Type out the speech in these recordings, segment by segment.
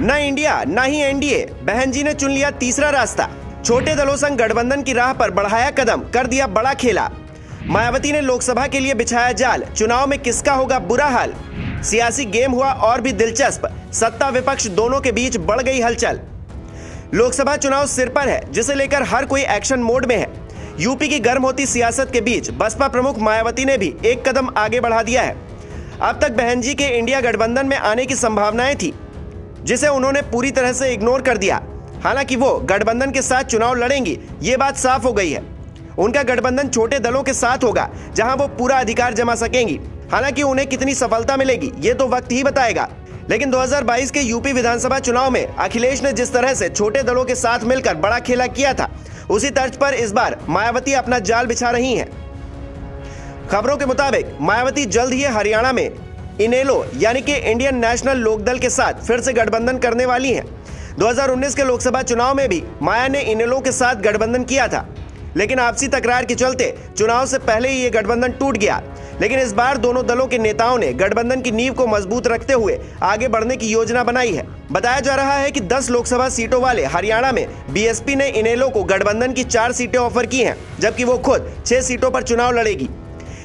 न इंडिया न ही एनडीए, बहन जी ने चुन लिया तीसरा रास्ता। छोटे दलों संग गठबंधन की राह पर बढ़ाया कदम, कर दिया बड़ा खेला। मायावती ने लोकसभा के लिए बिछाया जाल, चुनाव में किसका होगा बुरा हाल। सियासी गेम हुआ और भी दिलचस्प, सत्ता विपक्ष दोनों के बीच बढ़ गई हलचल। लोकसभा चुनाव सिर पर है, जिसे लेकर हर कोई एक्शन मोड में है। यूपी की गर्म होती सियासत के बीच बसपा प्रमुख मायावती ने भी एक कदम आगे बढ़ा दिया है। अब तक बहन जी के इंडिया गठबंधन में आने की संभावनाएं थी, जिसे उन्होंने पूरी तरह से इग्नोर कर दिया। हालांकि वो गठबंधन के साथ चुनाव लड़ेंगी, ये बात साफ हो गई है। उनका गठबंधन छोटे दलों के साथ होगा, जहां वो पूरा अधिकार जमा सकेंगी। हालांकि उन्हें कितनी सफलता मिलेगी ये तो वक्त ही बताएगा। लेकिन 2022 के यूपी विधानसभा चुनाव में अखिलेश ने जिस तरह से छोटे दलों के साथ मिलकर बड़ा खेला किया था, उसी तर्ज पर इस बार मायावती अपना जाल बिछा रही हैं। खबरों के मुताबिक मायावती जल्द ही हरियाणा में इनेलो यानी कि इंडियन नेशनल लोकदल के साथ फिर से गठबंधन करने वाली हैं। 2019 के लोकसभा चुनाव में भी माया ने इनेलो के साथ गठबंधन किया था, लेकिन आपसी तकरार के चलते चुनाव से पहले ही ये गठबंधन टूट गया। लेकिन इस बार दोनों दलों के नेताओं ने गठबंधन की नींव को मजबूत रखते हुए आगे बढ़ने की योजना बनाई है। बताया जा रहा है कि 10 लोकसभा सीटों वाले हरियाणा में बीएसपी ने इनेलो को गठबंधन की 4 सीटें ऑफर की हैं, जबकि वो खुद 6 सीटों पर चुनाव लड़ेगी।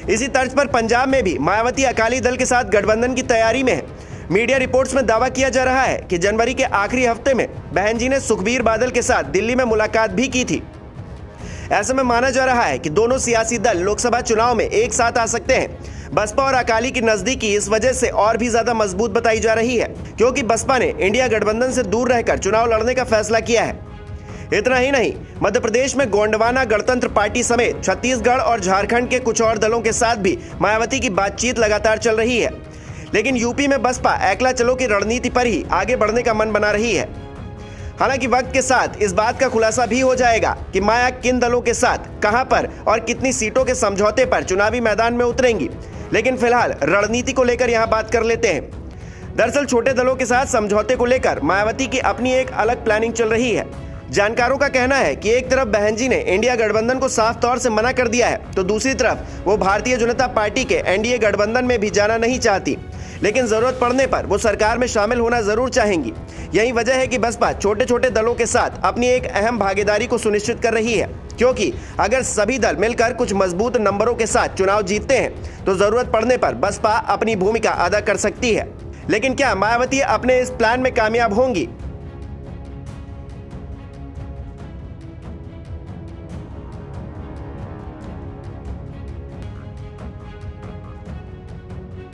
इसी तर्ज पर पंजाब में भी मायावती अकाली दल के साथ गठबंधन की तैयारी में है। मीडिया रिपोर्ट्स में दावा किया जा रहा है कि जनवरी के आखिरी हफ्ते में बहन जी ने सुखबीर बादल के साथ दिल्ली में मुलाकात भी की थी। ऐसे में माना जा रहा है कि दोनों सियासी दल लोकसभा चुनाव में एक साथ आ सकते हैं। बसपा और अकाली की नजदीकी इस वजह से और भी ज्यादा मजबूत बताई जा रही है, क्योंकि बसपा ने इंडिया गठबंधन से दूर रहकर चुनाव लड़ने का फैसला किया है। इतना ही नहीं, मध्य प्रदेश में गोंडवाना गणतंत्र पार्टी समेत छत्तीसगढ़ और झारखंड के कुछ और दलों के साथ भी मायावती की बातचीत लगातार चल रही है। लेकिन यूपी में बसपा एकला चलो की रणनीति पर ही आगे बढ़ने का मन बना रही है। हालांकि वक्त के साथ इस बात का खुलासा भी हो जाएगा कि माया किन दलों के साथ, कहां पर और कितनी सीटों के समझौते पर चुनावी मैदान में उतरेंगी। लेकिन फिलहाल रणनीति को लेकर यहां बात कर लेते हैं। दरअसल छोटे दलों के साथ समझौते को लेकर मायावती की अपनी एक अलग प्लानिंग चल रही है। जानकारों का कहना है कि एक तरफ बहन जी ने इंडिया गठबंधन को साफ तौर से मना कर दिया है, तो दूसरी तरफ वो भारतीय जनता पार्टी के एनडीए गठबंधन में भी जाना नहीं चाहती, लेकिन जरूरत पड़ने पर वो सरकार में शामिल होना जरूर चाहेंगी। यही वजह है कि बसपा छोटे छोटे दलों के साथ अपनी एक अहम भागीदारी को सुनिश्चित कर रही है, क्योंकि अगर सभी दल मिलकर कुछ मजबूत नंबरों के साथ चुनाव जीतते हैं तो जरूरत पड़ने पर बसपा अपनी भूमिका अदा कर सकती है। लेकिन क्या मायावती अपने इस प्लान में कामयाब होंगी?